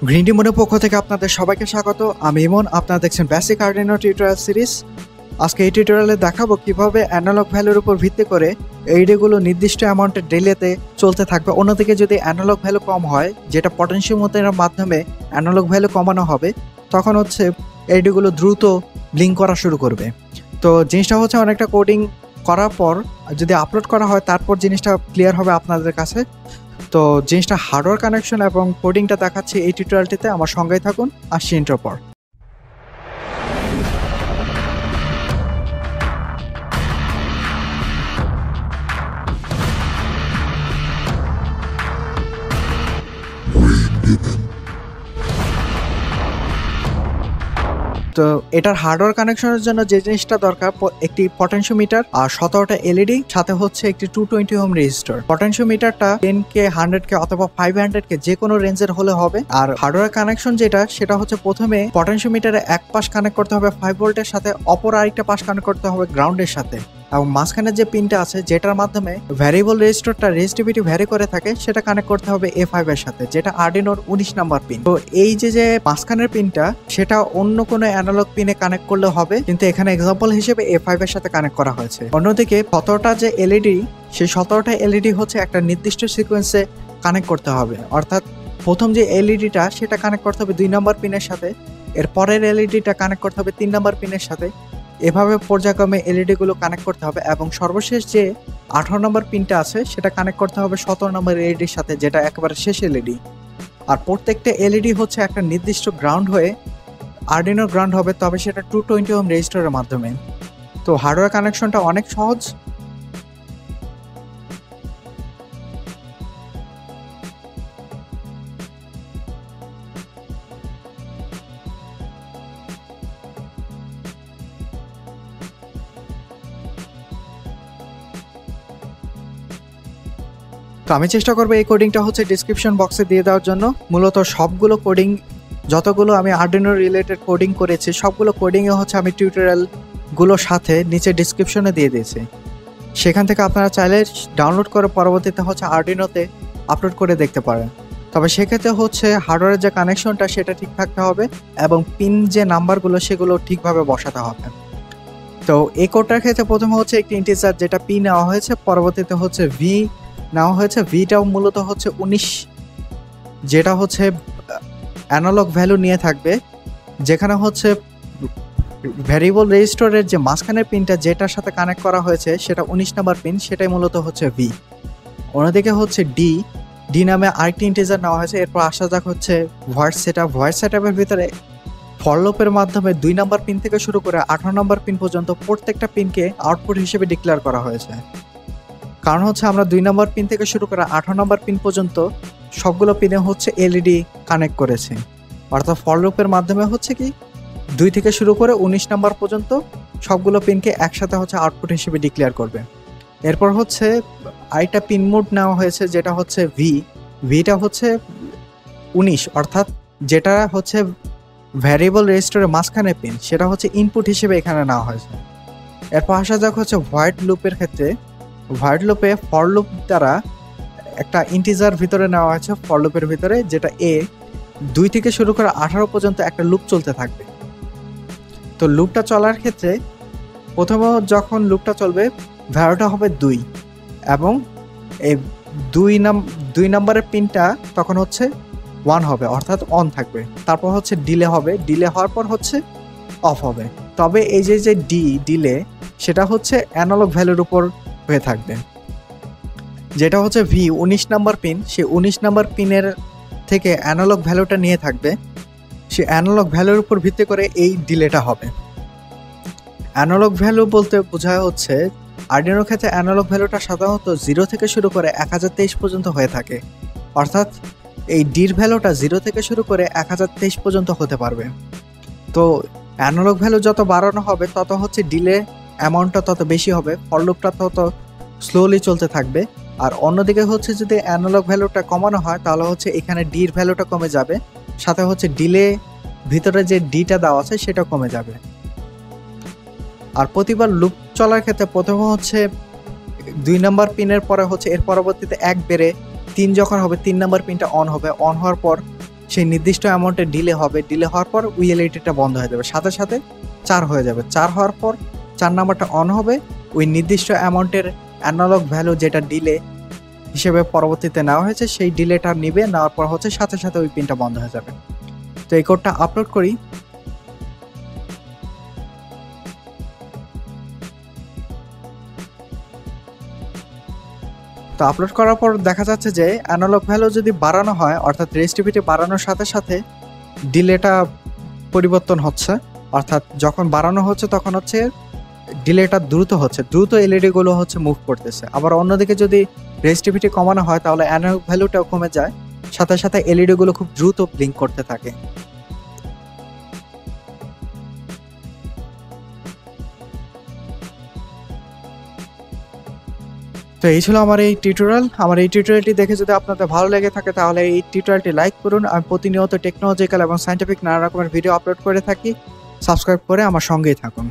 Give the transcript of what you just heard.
Green tea মোডের পক্ষ থেকে আপনাদের সবাইকে স্বাগত। আমি ইমন, আপনারা দেখছেন বেসিক আর্ডিনো টিউটোরিয়াল সিরিজ। আজকে এই টিউটোরিয়ালে দেখাবো কিভাবে অ্যানালগ ভ্যালুর উপর ভিত্তি করে এইডিগুলো নির্দিষ্ট অ্যামাউন্টের ডিলেতে চলতে থাকবে। অন্যদিকে যদি অ্যানালগ ভ্যালু কম হয়, যেটা পটেনশিওমিটারের মাধ্যমে অ্যানালগ ভ্যালু কমানো হবে, তখন হচ্ছে এইডিগুলো দ্রুত ব্লিঙ্ক করা শুরু করবে। তো জিনিসটা হচ্ছে অনেকটা কোডিং করার পর যদি আপলোড করা হয়, তারপর জিনিসটা ক্লিয়ার হবে আপনাদের কাছে। তো জিনিসটা হার্ডওয়্যার কানেকশন এবং কোডিংটা দেখাচ্ছি এই টিউটোরিয়ালটিতে। আমার সঙ্গেই থাকুন, আসছি ইন্ট্রোর পর। তো এটার হার্ডওয়্যার কানেকশনের জন্য যে জিনিসটা দরকার, একটি পটেনশিওমিটার আর 17টা এলইডি, সাথে হচ্ছে একটি 220 ওহম রেজিস্টর। পটেনশিওমিটারটা 10K, 100K অথবা 500K যে কোনো রেঞ্জের হলে হবে। আর হার্ডওয়্যার কানেকশন সেটা হচ্ছে প্রথমে পটেনশিওমিটারে এক পাশ কানেক্ট করতে হবে 5 ভোল্টের সাথে, অপর আরেকটা পাশ কানেক্ট করতে হবে গ্রাউন্ডের সাথে, এবং মাঝখানে যে পিনটা আছে যেটার মাধ্যমে ভ্যারিয়েবল রেজিস্টরটা রেজিস্টিভিটি ভ্যারি করে থাকে, সেটা কানেক্ট করতে হবে A5 এর সাথে, যেটা আর্ডিনোর 19 নাম্বার পিন। তো এই যে মাঝখানের পিনটা, সেটা অন্য কোনো অ্যানালগ পিনে কানেক্ট করলে হবে, কিন্তু এখানে এক্সাম্পল হিসেবে A5 এর সাথে কানেক্ট করা হয়েছে। অন্যদিকে 17টা যে এলইডি, সেই 17টা এলইডি হচ্ছে একটা নির্দিষ্ট সিকোয়েন্সে কানেক্ট করতে হবে। অর্থাৎ প্রথম যে এলইডিটা সেটা কানেক্ট করতে হবে 2 নাম্বার পিনের সাথে, এর পরের এলইডিটা কানেক্ট করতে হবে 3 নাম্বার পিনের সাথে, এভাবে পর্যায়ক্রমে এলইডি গুলো কানেক্ট করতে হবে। এবং সর্বশেষ যে 18 নম্বর পিনটা আছে সেটা কানেক্ট করতে হবে 17 নম্বর এলইডির সাথে, যেটা একেবারে শেষ এলইডি। আর প্রত্যেকটা এলইডি হচ্ছে একটা নির্দিষ্ট গ্রাউন্ড হয়ে আর্ডিনো গ্রাউন্ড হবে, তবে সেটা 220 ওহম রেজিস্টরের মাধ্যমে। তো হার্ডওয়্যার কানেকশনটা অনেক সহজ। তো আমি চেষ্টা করবো এই কোডিংটা হচ্ছে ডিসক্রিপশন বক্সে দিয়ে দেওয়ার জন্য। মূলত সবগুলো কোডিং, যতগুলো আমি আর্ডিনো রিলেটেড কোডিং করেছি, সবগুলো কোডিংয়ে হচ্ছে আমি টিউটোরিয়ালগুলোর সাথে নিচে ডিসক্রিপশনে দিয়ে দিয়েছি। সেখান থেকে আপনারা চাইলে ডাউনলোড করে পরবর্তীতে হচ্ছে আর্ডিনোতে আপলোড করে দেখতে পারেন। তবে সেক্ষেত্রে হচ্ছে হার্ডওয়্যারের যে কানেকশনটা সেটা ঠিক থাকতে হবে, এবং পিন যে নাম্বারগুলো সেগুলো ঠিকভাবে বসাতে হবে। তো এই কোডটার ক্ষেত্রে প্রথমে হচ্ছে একটি ইন্টিজার যেটা পি নেওয়া হয়েছে, পরবর্তীতে হচ্ছে ভি নেওয়া হয়েছে। ভিটাও মূলত হচ্ছে 19, যেটা হচ্ছে অ্যানালগ ভ্যালু নিয়ে থাকবে, যেখানে হচ্ছে ভ্যারিয়েবল রেজিস্টরের যে মাঝখানের পিনটা যেটার সাথে কানেক্ট করা হয়েছে সেটা 19 নাম্বার পিন, সেটাই মূলত হচ্ছে ভি। অন্যদিকে হচ্ছে ডি নামে আরেকটি ইন্টিজার নেওয়া হয়েছে। এরপর আসা যাক হচ্ছে ভয়েস সেটআপের ভিতরে ফর লুপের মাধ্যমে 2 নাম্বার পিন থেকে শুরু করে 18 নাম্বার পিন পর্যন্ত প্রত্যেকটা পিনকে আউটপুট হিসেবে ডিক্লেয়ার করা হয়েছে। কারণ হচ্ছে আমরা 2 নাম্বার পিন থেকে শুরু করে 18 নাম্বার পিন পর্যন্ত সবগুলো পিনে হচ্ছে এলইডি কানেক্ট করেছে। অর্থাৎ ফর লুপের মাধ্যমে হচ্ছে কি 2 থেকে শুরু করে 19 নাম্বার পর্যন্ত সবগুলো পিনকে একসাথে হচ্ছে আউটপুট হিসেবে ডিক্লেয়ার করবে। এরপর হচ্ছে আরেকটা পিন মোড নেওয়া হয়েছে, যেটা হচ্ছে ভিটা হচ্ছে 19, অর্থাৎ যেটা হচ্ছে ভ্যারিয়েবল রেজিস্টরের মাঝখানে পিন, সেটা হচ্ছে ইনপুট হিসেবে এখানে নেওয়া হয়েছে। এরপর আসা যাক হচ্ছে ভয়েড লুপের ক্ষেত্রে। ভয়েড লুপে ফর লুপ দ্বারা একটা ইন্টিজার ভিতরে নেওয়া হয়েছে ফর লুপের ভিতরে, যেটা 2 থেকে শুরু করে 18 পর্যন্ত একটা লুপ চলতে থাকবে। তো লুপটা চলার ক্ষেত্রে প্রথমে যখন লুপটা চলবে ভ্যালুটা হবে 2, এবং এই 2 নাম্বারের পিনটা তখন হচ্ছে 1 হবে, অর্থাৎ অন থাকবে। তারপর হচ্ছে ডিলে হবে, ডিলে হওয়ার পর হচ্ছে অফ হবে। তবে এই যে ডিলে, সেটা হচ্ছে অ্যানালগ ভ্যালুর উপর হয়ে থাকবে। যেটা হচ্ছে ভি 19 নাম্বার পিন, সে 19 নাম্বার পিনের থেকে অ্যানালগ ভ্যালুটা নিয়ে থাকবে। সে অ্যানালগ ভ্যালুর উপর ভিত্তি করে এই ডিলেটা হবে। অ্যানালগ ভ্যালু বলতে বোঝায় হচ্ছে আর্ডিনোর ক্ষেত্রে অ্যানালগ ভ্যালুটা সাধারণত 0 থেকে শুরু করে 1023 পর্যন্ত হয়ে থাকে। অর্থাৎ এই ডির ভ্যালুটা 0 থেকে শুরু করে 1023 পর্যন্ত হতে পারবে। তো অ্যানালগ ভ্যালু যত বাড়ানো হবে তত হচ্ছে ডিলে অ্যামাউন্টটা তত বেশি হবে, ফর লুপটা তত স্লোলি চলতে থাকবে। আর অন্যদিকে হচ্ছে যদি অ্যানালগ ভ্যালুটা কমানো হয়, তাহলে হচ্ছে এখানে ডির ভ্যালুটা কমে যাবে, সাথে হচ্ছে ডিলে ভিতরে যে ডিটা দেওয়া আছে সেটা কমে যাবে। আর প্রতিবার লুপ চলার ক্ষেত্রে প্রথমে হচ্ছে 2 নাম্বার পিনের পরে হচ্ছে এর পরবর্তীতে 1 বেড়ে 3 যখন হবে, 3 নাম্বার পিনটা অন হবে। অন হওয়ার পর সেই নির্দিষ্ট অ্যামাউন্টে ডিলে হবে, ডিলে হওয়ার পর ওই এলইডিটা বন্ধ হয়ে যাবে, সাথে সাথে 4 হয়ে যাবে। 4 হওয়ার পর 4 নাম্বারটা অন হবে, ওই নির্দিষ্ট অ্যামাউন্টের অ্যানালগ ভ্যালু যেটা ডিলে হিসেবে পরবর্তীতে নেওয়া হয়েছে সেই ডিলেটা নিবে, নেওয়ার পর হচ্ছে সাথে সাথে ওই পিনটা বন্ধ হয়ে যাবে। তো এই কোডটা আপলোড করি। তো আপলোড করার পর দেখা যাচ্ছে যে অ্যানালগ ভ্যালু যদি বাড়ানো হয়, অর্থাৎ রেজিস্টিভিটি বাড়ানোর সাথে সাথে ডিলেটা পরিবর্তন হচ্ছে, অর্থাৎ যখন বাড়ানো হচ্ছে তখন হচ্ছে ডিলেটা দ্রুত হচ্ছে, দ্রুত এলইডি গুলো হচ্ছে মুভ করতেছে। আবার অন্যদিকে যদি রেজিস্টিভিটি কমানো হয় তাহলে অ্যানালগ ভ্যালুটাও কমে যায়, সাথে সাথে এলইডি গুলো খুব দ্রুত ব্লিঙ্ক করতে থাকে। তো এই ছিল আমার এই টিউটোরিয়াল। আমার এই টিউটোরিয়ালটি দেখে যদি আপনাদের ভালো লেগে থাকে তাহলে এই টিউটোরিয়ালটি লাইক করুন। আমি প্রতিনিয়ত টেকনোলজিক্যাল এবং সায়েন্টিফিক নানা রকমের ভিডিও আপলোড করে থাকি। সাবস্ক্রাইব করে আমার সঙ্গেই থাকুন।